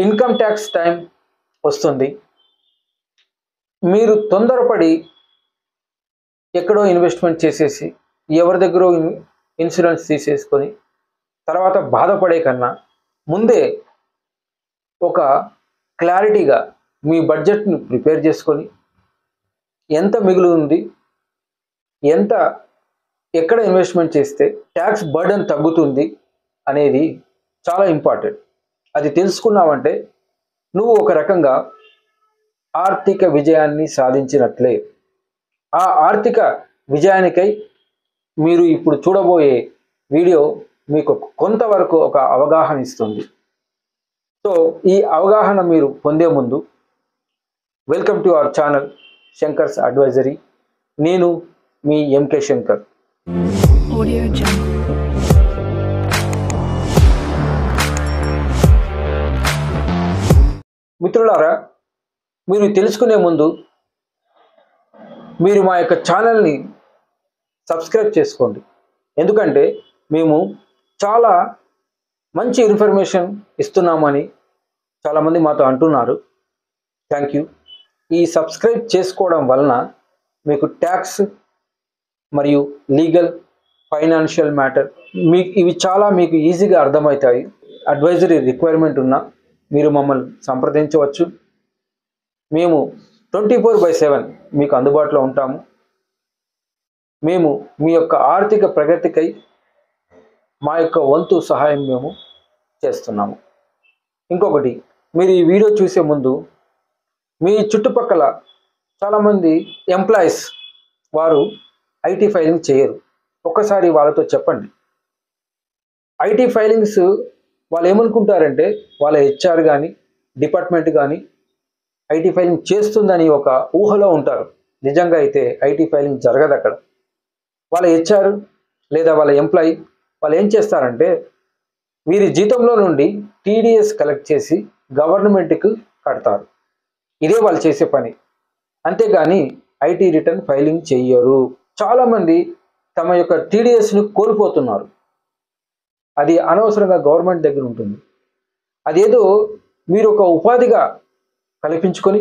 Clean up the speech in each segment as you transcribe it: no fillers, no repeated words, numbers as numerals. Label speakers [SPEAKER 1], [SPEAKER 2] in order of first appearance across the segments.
[SPEAKER 1] Income tax time వస్తుంది. మీరు తొందరపడి ఎక్కడో ఇన్వెస్ట్మెంట్ చేసేసి ఎవరి దగ్గర ఇన్సూరెన్స్ తీసేసుకొని తర్వాత బాధపడే కన్నా ముందే ఒక క్లారిటీగా మీ బడ్జెట్ని ప్రిపేర్ చేసుకొని ఎంత మిగులు ఉంది, ఎంత ఎక్కడ ఇన్వెస్ట్మెంట్ చేస్తే ట్యాక్స్ బర్డెన్ తగ్గుతుంది అనేది చాలా ఇంపార్టెంట్. అది తెలుసుకున్నావంటే నువ్వు ఒక రకంగా ఆర్థిక విజయాన్ని సాధించినట్లే. ఆ ఆర్థిక విజయానికై మీరు ఇప్పుడు చూడబోయే వీడియో మీకు కొంతవరకు ఒక అవగాహన ఇస్తుంది. సో ఈ అవగాహన మీరు పొందే ముందు welcome to our channel Shankar's advisory. నేను మీ ఎంకే శంకర్. మిత్రులారా, మీరు తెలుసుకునే ముందు మీరు మా యొక్క ఛానల్ని సబ్స్క్రైబ్ చేసుకోండి. ఎందుకంటే మేము చాలా మంచి ఇన్ఫర్మేషన్ ఇస్తున్నామని చాలామంది మాతో అంటున్నారు. Thank you. ఈ సబ్స్క్రైబ్ చేసుకోవడం వలన మీకు ట్యాక్స్ మరియు లీగల్, ఫైనాన్షియల్ మ్యాటర్ ఇవి చాలా మీకు ఈజీగా అర్థమవుతాయి. అడ్వైజరీ రిక్వైర్మెంట్ ఉన్నా మీరు మమ్మల్ని సంప్రదించవచ్చు. మేము 24/7 మీకు అందుబాటులో ఉంటాము. మేము మీ యొక్క ఆర్థిక ప్రగతికై మా యొక్క వంతు సహాయం మేము చేస్తున్నాము. ఇంకొకటి, మీరు ఈ వీడియో చూసే ముందు మీ చుట్టుపక్కల చాలామంది ఎంప్లాయీస్ వారు ఐటీ ఫైలింగ్ చేయరు. ఒక్కసారి వాళ్ళతో చెప్పండి. ఐటీ ఫైలింగ్స్ వాళ్ళు ఏమనుకుంటారంటే వాళ్ళ హెచ్ఆర్ కానీ డిపార్ట్మెంట్ కానీ ఐటీ ఫైలింగ్ చేస్తుందని ఒక ఊహలో ఉంటారు. నిజంగా అయితే ఐటీ ఫైలింగ్ జరగదు అక్కడ. వాళ్ళ హెచ్ఆర్ లేదా వాళ్ళ ఎంప్లాయీ వాళ్ళు ఏం చేస్తారంటే వీరి జీతంలో నుండి టీడీఎస్ కలెక్ట్ చేసి గవర్నమెంట్కి కడతారు. ఇదే వాళ్ళు చేసే పని. అంతేగాని ఐటీ రిటర్న్ ఫైలింగ్ చెయ్యరు. చాలామంది తమ యొక్క టీడీఎస్ని కోల్పోతున్నారు. అది అనవసరంగా గవర్నమెంట్ దగ్గర ఉంటుంది. అదేదో మీరు ఒక ఉపాధిగా కల్పించుకొని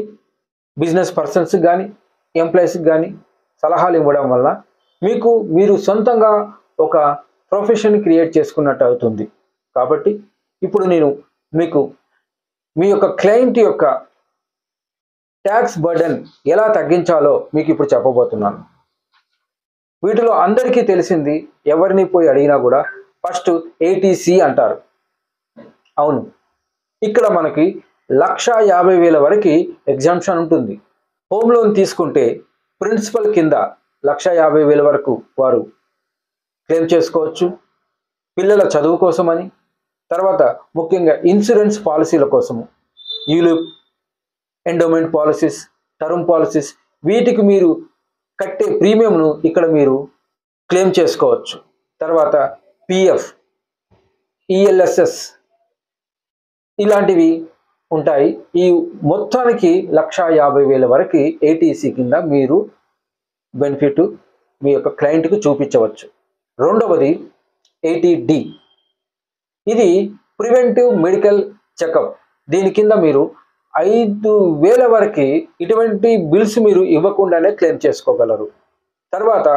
[SPEAKER 1] బిజినెస్ పర్సన్స్కి కానీ ఎంప్లాయీస్కి కానీ సలహాలు ఇవ్వడం వల్ల మీరు సొంతంగా ఒక ప్రొఫెషన్ క్రియేట్ చేసుకున్నట్టు అవుతుంది. కాబట్టి ఇప్పుడు నేను మీకు మీ యొక్క క్లయింట్ యొక్క ట్యాక్స్ బర్డెన్ ఎలా తగ్గించాలో మీకు ఇప్పుడు చెప్పబోతున్నాను. వీటిలో అందరికీ తెలిసింది, ఎవరిని పోయి అడిగినా కూడా ఫస్ట్ ఏటీసీ అంటారు. అవును, ఇక్కడ మనకి 1,50,000 వరకు ఎగ్జామ్షన్ ఉంటుంది. హోమ్ లోన్ తీసుకుంటే ప్రిన్సిపల్ కింద 1,50,000 వరకు వారు క్లెయిమ్ చేసుకోవచ్చు. పిల్లల చదువు కోసమని, తర్వాత ముఖ్యంగా ఇన్సూరెన్స్ పాలసీల కోసము, ULIP, endowment policies, term policies, వీటికి మీరు కట్టే ప్రీమియంను ఇక్కడ మీరు క్లెయిమ్ చేసుకోవచ్చు. తర్వాత పిఎఫ్, ఈఎల్ఎస్ఎస్ ఇలాంటివి ఉంటాయి. ఈ మొత్తానికి 1,50,000 వరకు ఏటీసీ కింద మీరు బెనిఫిట్ మీ యొక్క క్లయింట్కి చూపించవచ్చు. రెండవది ఏటీడి. ఇది ప్రివెంటివ్ మెడికల్ చెకప్. దీని కింద మీరు 5,000 వరకు ఇటువంటి బిల్స్ మీరు ఇవ్వకుండానే క్లెయిమ్ చేసుకోగలరు. తర్వాత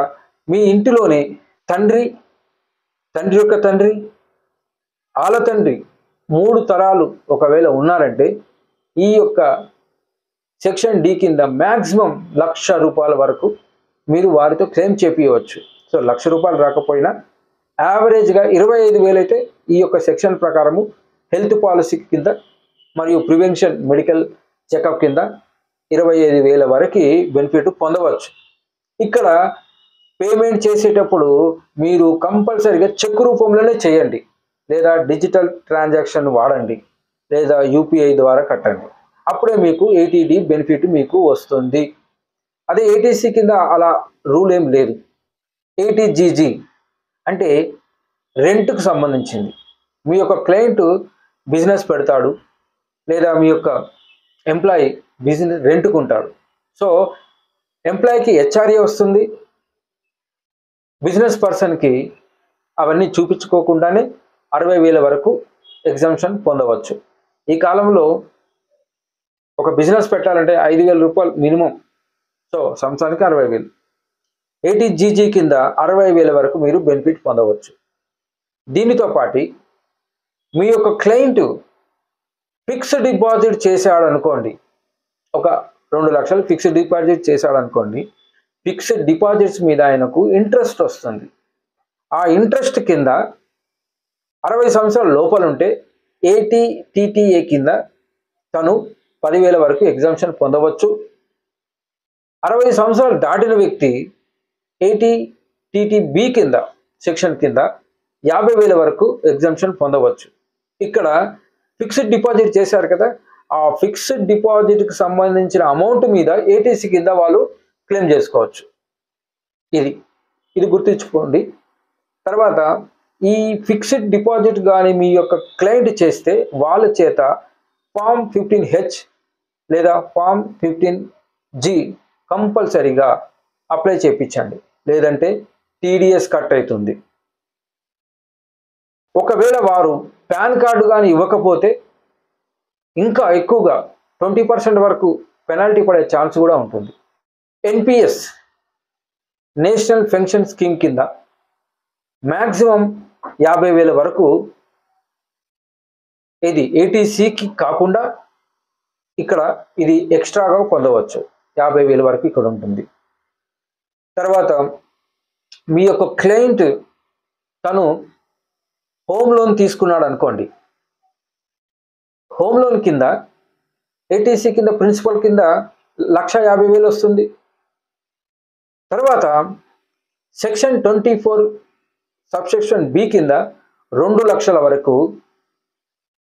[SPEAKER 1] మీ ఇంటిలోనే తండ్రి యొక్క తండ్రి, ఆల తండ్రి 3 తరాలు ఒకవేళ ఉన్నారంటే ఈ యొక్క సెక్షన్ డి కింద మ్యాక్సిమం ₹1,00,000 వరకు మీరు వారితో క్లెయిమ్ చేపించవచ్చు. సో ₹1,00,000 రాకపోయినా యావరేజ్గా 25,000 అయితే ఈ యొక్క సెక్షన్ ప్రకారము హెల్త్ పాలసీ కింద మరియు ప్రివెన్షన్ మెడికల్ చెకప్ కింద 25,000 వరకు బెనిఫిట్ పొందవచ్చు. ఇక్కడ పేమెంట్ చేసేటప్పుడు మీరు కంపల్సరీగా చెక్ రూపంలోనే చేయండి, లేదా డిజిటల్ ట్రాన్సాక్షన్ వాడండి, లేదా యూపీఐ ద్వారా కట్టండి. అప్పుడే మీకు ఏటీడీ బెనిఫిట్ మీకు వస్తుంది. అదే ఏటీసీ కింద అలా రూల్ ఏం లేదు. ఏటీజీజీ అంటే రెంట్కు సంబంధించింది. మీ యొక్క క్లయింట్ బిజినెస్ పెడతాడు, లేదా మీ యొక్క ఎంప్లాయీ బిజినెస్ రెంట్కు ఉంటాడు. సో ఎంప్లాయీకి హెచ్ఆర్ఏ వస్తుంది, బిజినెస్ పర్సన్కి అవన్నీ చూపించుకోకుండానే 60,000 వరకు ఎగ్జామ్షన్ పొందవచ్చు. ఈ కాలంలో ఒక బిజినెస్ పెట్టాలంటే 5,000 రూపాయలు మినిమం. సో సంవత్సరానికి 60,000. 80GG కింద 60,000 వరకు మీరు బెనిఫిట్ పొందవచ్చు. దీనితో పాటు మీ యొక్క క్లయింట్ ఫిక్స్డ్ డిపాజిట్ చేశాడు అనుకోండి, ఒక 2 లక్షలు ఫిక్స్డ్ డిపాజిట్ చేశాడు అనుకోండి, ఫిక్స్డ్ డిపాజిట్స్ మీద ఆయనకు ఇంట్రెస్ట్ వస్తుంది. ఆ ఇంట్రెస్ట్ కింద 60 సంవత్సరాల లోపల ఉంటే ATTTA కింద తను 10,000 వరకు ఎగ్జామ్షన్ పొందవచ్చు. 60 సంవత్సరాలు దాటిన వ్యక్తి ATTTB కింద సెక్షన్ కింద 50,000 వరకు ఎగ్జామ్షన్ పొందవచ్చు. ఇక్కడ ఫిక్స్డ్ డిపాజిట్ చేశారు కదా, ఆ ఫిక్స్డ్ డిపాజిట్కి సంబంధించిన అమౌంట్ మీద ATC కింద వాళ్ళు క్లెయిమ్ చేసుకోవచ్చు. ఇది గుర్తుంచుకోండి. తర్వాత ఈ ఫిక్స్డ్ డిపాజిట్ కానీ మీ యొక్క క్లయింట్ చేస్తే వాళ్ళ చేత ఫామ్ 15H లేదా ఫామ్ 15G కంపల్సరీగా అప్లై చేయించండి, లేదంటే TDS కట్ అవుతుంది. ఒకవేళ వారు పాన్ కార్డు కానీ ఇవ్వకపోతే ఇంకా ఎక్కువగా 20% వరకు పెనాల్టీ పడే ఛాన్స్ కూడా ఉంటుంది. NPS నేషనల్ పెన్షన్ స్కీమ్ కింద మ్యాక్సిమం 50,000 వరకు ఇది ATCకి కాకుండా ఇక్కడ ఇది ఎక్స్ట్రాగా పొందవచ్చు. 50,000 వరకు ఇక్కడ ఉంటుంది. తర్వాత మీ యొక్క క్లయింట్ తను హోమ్ లోన్ తీసుకున్నాడు అనుకోండి, హోమ్ లోన్ కింద ATC కింద ప్రిన్సిపల్ కింద 1,50,000 వస్తుంది. తర్వాత సెక్షన్ 24 సబ్సెక్షన్ B కింద 2 లక్షల వరకు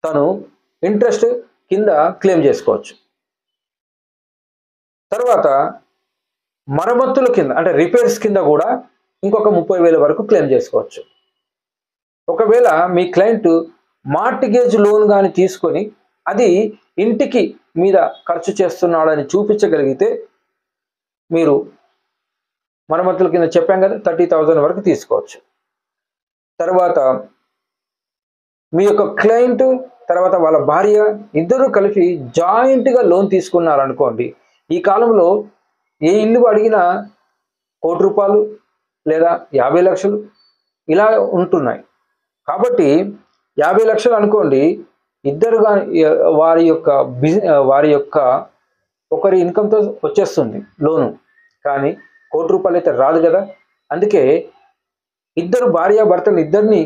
[SPEAKER 1] తను ఇంట్రెస్ట్ కింద క్లెయిమ్ చేసుకోవచ్చు. తర్వాత మరమ్మతుల కింద అంటే రిపేర్స్ కింద కూడా ఇంకొక 30,000 వరకు క్లెయిమ్ చేసుకోవచ్చు. ఒకవేళ మీ క్లయింట్ మార్టిగేజ్ లోన్ కానీ తీసుకొని అది ఇంటికి మీద ఖర్చు చేస్తున్నాడని చూపించగలిగితే మీరు మరమ్మతుల కింద చెప్పాం కదా 30,000 వరకు తీసుకోవచ్చు. తర్వాత మీ యొక్క క్లయింట్ తర్వాత వాళ్ళ భార్య ఇద్దరు కలిపి జాయింట్గా లోన్ తీసుకున్నారనుకోండి, ఈ కాలంలో ఏ ఇల్లు అడిగినా 1,00,00,000 రూపాయలు లేదా 50 లక్షలు ఇలా ఉంటున్నాయి. కాబట్టి 50 లక్షలు అనుకోండి, ఇద్దరుగా వారి యొక్క ఒకరి ఇన్కమ్తో వచ్చేస్తుంది లోను. కానీ 1,00,00,000 రూపాయలు అయితే రాదు కదా. అందుకే ఇద్దరు భార్యాభర్తలు ఇద్దరిని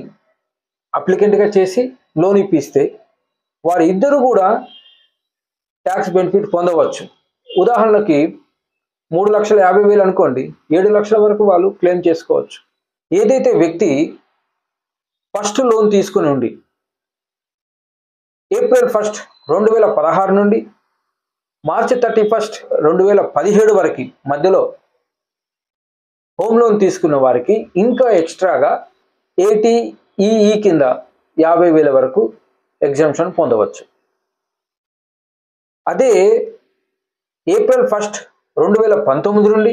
[SPEAKER 1] అప్లికెంట్గా చేసి లోన్ ఇప్పిస్తే వారి ఇద్దరు కూడా ట్యాక్స్ బెనిఫిట్ పొందవచ్చు. ఉదాహరణకి 3,50,000 అనుకోండి, 7 లక్షల వరకు వాళ్ళు క్లెయిమ్ చేసుకోవచ్చు. ఏదైతే వ్యక్తి ఫస్ట్ లోన్ తీసుకుని ఉండి ఏప్రిల్ 1, 2016 నుండి మార్చి 31, 2017 వరకు మధ్యలో హోమ్ లోన్ తీసుకున్న వారికి ఇంకా ఎక్స్ట్రాగా ATEE కింద 50,000 వరకు ఎగ్జామ్షన్ పొందవచ్చు. అదే ఏప్రిల్ 1, 2019 నుండి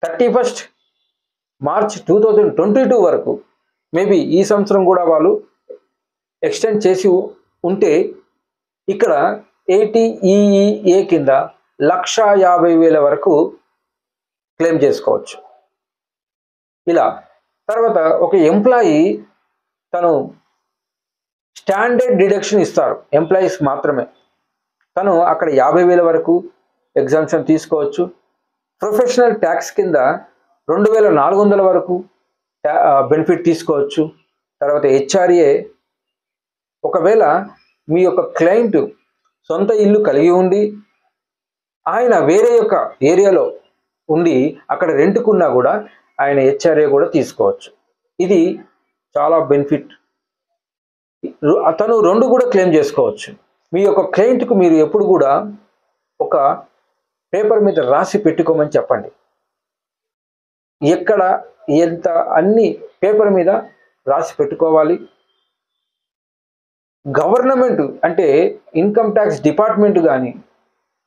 [SPEAKER 1] 31 మార్చ్ 2022 వరకు మేబీ ఈ సంవత్సరం కూడా వాళ్ళు ఎక్స్టెండ్ చేసి ఉంటే ఇక్కడ ATEEA కింద 1,50,000 వరకు క్లెయిమ్ చేసుకోవచ్చు. ఇలా తర్వాత ఒక ఎంప్లాయీ తను స్టాండర్డ్ డిడక్షన్ ఇస్తారు, ఎంప్లాయీస్ మాత్రమే. తను అక్కడ 50,000 వరకు ఎగ్జామ్షన్ తీసుకోవచ్చు. ప్రొఫెషనల్ ట్యాక్స్ కింద 2,400 వరకు బెనిఫిట్ తీసుకోవచ్చు. తర్వాత HRA ఒకవేళ మీ యొక్క క్లయింట్ సొంత ఇల్లు కలిగి ఉండి ఆయన వేరే యొక్క ఏరియాలో ఉండి అక్కడ రెంట్కున్నా కూడా ఆయన HRA కూడా తీసుకోవచ్చు. ఇది చాలా బెనిఫిట్. అతను 2 కూడా క్లెయిమ్ చేసుకోవచ్చు. మీ యొక్క క్లయింట్కు మీరు ఎప్పుడు కూడా ఒక పేపర్ మీద రాసి పెట్టుకోమని చెప్పండి. ఎక్కడ ఎంత అన్ని పేపర్ మీద రాసి పెట్టుకోవాలి. గవర్నమెంట్ అంటే ఇన్కమ్ ట్యాక్స్ డిపార్ట్మెంట్ కానీ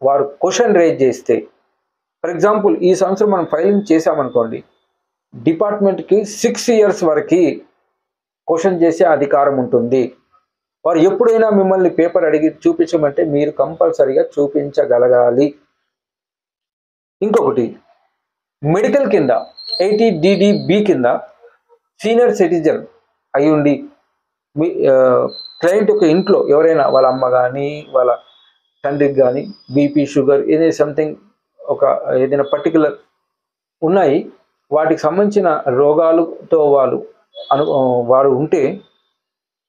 [SPEAKER 1] వారు క్వశ్చన్ రేజ్ చేస్తే, ఫర్ ఎగ్జాంపుల్ ఈ సంవత్సరం మనం ఫైలింగ్ చేసామనుకోండి, డిపార్ట్మెంట్కి 6 ఇయర్స్ వరకు క్వశ్చన్ చేసే అధికారం ఉంటుంది. వారు ఎప్పుడైనా మిమ్మల్ని పేపర్ అడిగి చూపించమంటే మీరు కంపల్సరీగా చూపించగలగాలి. ఇంకొకటి, మెడికల్ కింద 80DDB కింద సీనియర్ సిటిజన్ అయ్యుండి మీ క్లయింట్ యొక్క ఇంట్లో ఎవరైనా వాళ్ళ అమ్మ కానీ వాళ్ళ తండ్రికి కానీ బీపీ, షుగర్ ఏదైనా సంథింగ్ ఏదైనా పర్టికులర్ ఉన్నాయి, వాటికి సంబంధించిన రోగాలతో వారు ఉంటే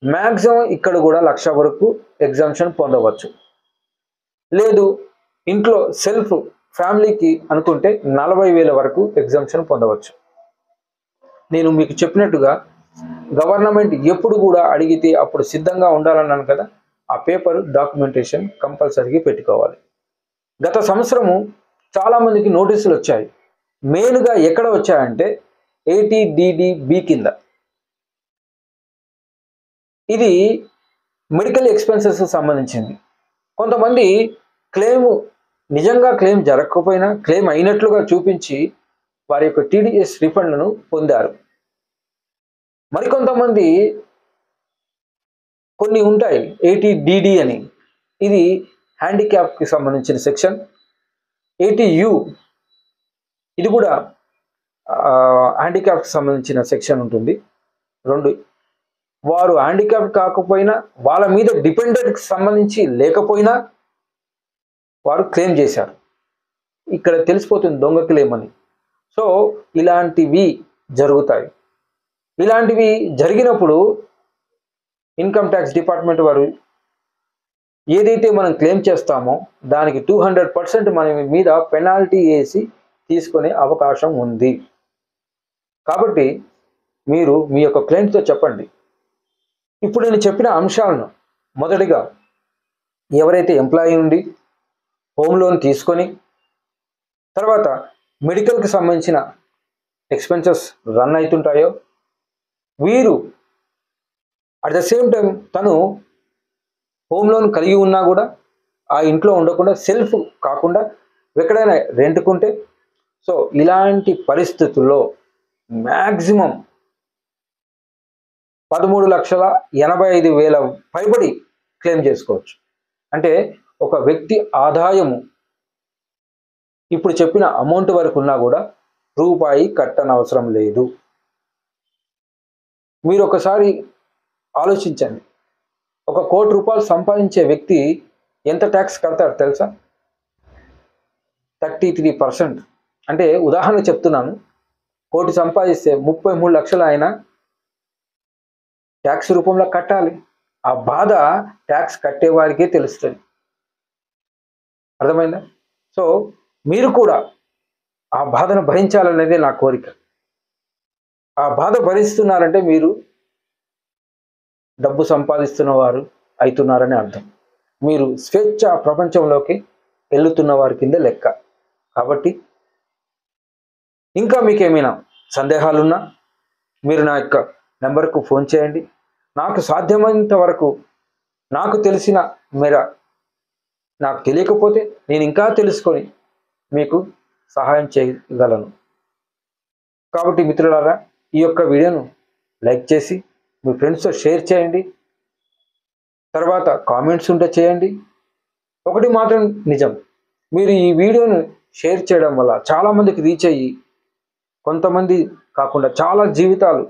[SPEAKER 1] మ్యాక్సిమం ఇక్కడ కూడా 1,00,000 వరకు ఎగ్జామ్షన్ పొందవచ్చు. లేదు ఇంట్లో సెల్ఫ్ ఫ్యామిలీకి అనుకుంటే 40,000 వరకు ఎగ్జామ్షన్ పొందవచ్చు. నేను మీకు చెప్పినట్టుగా గవర్నమెంట్ ఎప్పుడు కూడా అడిగితే అప్పుడు సిద్ధంగా ఉండాలన్నాను కదా, ఆ పేపర్ డాక్యుమెంటేషన్ కంపల్సరీగా పెట్టుకోవాలి. గత సంవత్సరము చాలామందికి నోటీసులు వచ్చాయి. మెయిన్గా ఎక్కడ వచ్చాయంటే 80DDB కింద. ఇది మెడికల్ ఎక్స్పెన్సెస్ సంబంధించింది. కొంతమంది నిజంగా క్లెయిమ్ జరగకపోయినా క్లెయిమ్ అయినట్లుగా చూపించి వారి యొక్క TDS రిఫండ్లను పొందారు. మరికొంతమంది కొన్ని ఉంటాయి 80DD అని, ఇది హ్యాండిక్యాప్కి సంబంధించిన సెక్షన్. 80U ఇది కూడా హ్యాండిక్యాప్కి సంబంధించిన సెక్షన్ ఉంటుంది. వారు హ్యాండిక్యాప్ కాకపోయినా వాళ్ళ మీద డిపెండెంట్కి సంబంధించి లేకపోయినా వారు క్లెయిమ్ చేశారు. ఇక్కడ తెలిసిపోతుంది దొంగ క్లెయిమ్ అని. సో ఇలాంటివి జరుగుతాయి. ఇలాంటివి జరిగినప్పుడు ఇన్కమ్ ట్యాక్స్ డిపార్ట్మెంట్ వారు ఏదైతే మనం క్లెయిమ్ చేస్తామో దానికి 200% మన మీద పెనాల్టీ వేసి తీసుకునే అవకాశం ఉంది. కాబట్టి మీరు మీ యొక్క క్లయింట్తో చెప్పండి. ఇప్పుడు నేను చెప్పిన అంశాలను మొదటిగా, ఎవరైతే ఎంప్లాయీ ఉండి హోమ్ లోన్ తీసుకొని తర్వాత మెడికల్కి సంబంధించిన ఎక్స్పెన్సెస్ రన్ అవుతుంటాయో వీరు అట్ ద సేమ్ టైం తను హోమ్ లోన్ కలిగి ఉన్నా కూడా ఆ ఇంట్లో ఉండకుండా సెల్ఫ్ కాకుండా ఎక్కడైనా రెంట్కుంటే, సో ఇలాంటి పరిస్థితుల్లో మ్యాక్సిమం 13,85,000 పైబడి క్లెయిమ్ చేసుకోవచ్చు. అంటే ఒక వ్యక్తి ఆదాయము ఇప్పుడు చెప్పిన అమౌంట్ వరకు ఉన్నా కూడా రూపాయి కట్టనవసరం లేదు. మీరు ఒకసారి ఆలోచించండి, 1 కోటి రూపాయలు సంపాదించే వ్యక్తి ఎంత ట్యాక్స్ కడతాడు తెలుసా? 33%. అంటే ఉదాహరణ చెప్తున్నాను, కోటి సంపాదిస్తే 33 లక్షలు ఆయన ట్యాక్స్ రూపంలో కట్టాలి. ఆ బాధ ట్యాక్స్ కట్టేవారికే తెలుస్తుంది. అర్థమైందా? సో మీరు కూడా ఆ బాధను భరించాలనేదే నా కోరిక. ఆ బాధ భరిస్తున్నారంటే మీరు డబ్బు సంపాదిస్తున్న వారు అవుతున్నారని అర్థం. మీరు స్వేచ్ఛ ప్రపంచంలోకి వెళ్తున్న వారి కింద లెక్క. కాబట్టి ఇంకా మీకు ఏమైనా సందేహాలున్నా మీరు నా యొక్క నెంబర్కు ఫోన్ చేయండి. నాకు సాధ్యమైనంత వరకు నాకు తెలిసిన మేర, నాకు తెలియకపోతే నేను ఇంకా తెలుసుకొని మీకు సహాయం చేయగలను. కాబట్టి మిత్రులారా, ఈ యొక్క వీడియోను లైక్ చేసి మీ ఫ్రెండ్స్తో షేర్ చేయండి. తర్వాత కామెంట్స్ ఉంటే చేయండి. ఒకటి మాత్రం నిజం, మీరు ఈ వీడియోను షేర్ చేయడం వల్ల చాలామందికి రీచ్ అయ్యి కొంతమంది కాకుండా చాలా జీవితాలు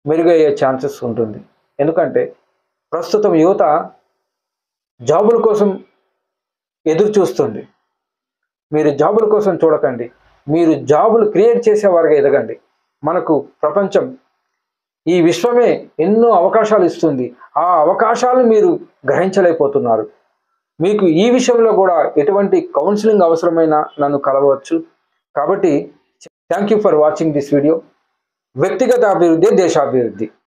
[SPEAKER 1] మెరుగయ్యే ఛాన్సెస్ ఉంటుంది. ఎందుకంటే ప్రస్తుతం యువత జాబుల కోసం ఎదురు చూస్తుంది. మీరు జాబుల కోసం చూడకండి, మీరు జాబులు క్రియేట్ చేసేవారుగా ఎదగండి. మనకు ప్రపంచం, ఈ విశ్వమే ఎన్నో అవకాశాలు ఇస్తుంది. ఆ అవకాశాలను మీరు గ్రహించలేకపోతున్నారు. మీకు ఈ విషయంలో కూడా ఎటువంటి కౌన్సిలింగ్ అవసరమైనా నన్ను కలవచ్చు. కాబట్టి thank you for watching this video. వ్యక్తిగత అభివృద్ధి దేశాభివృద్ధి.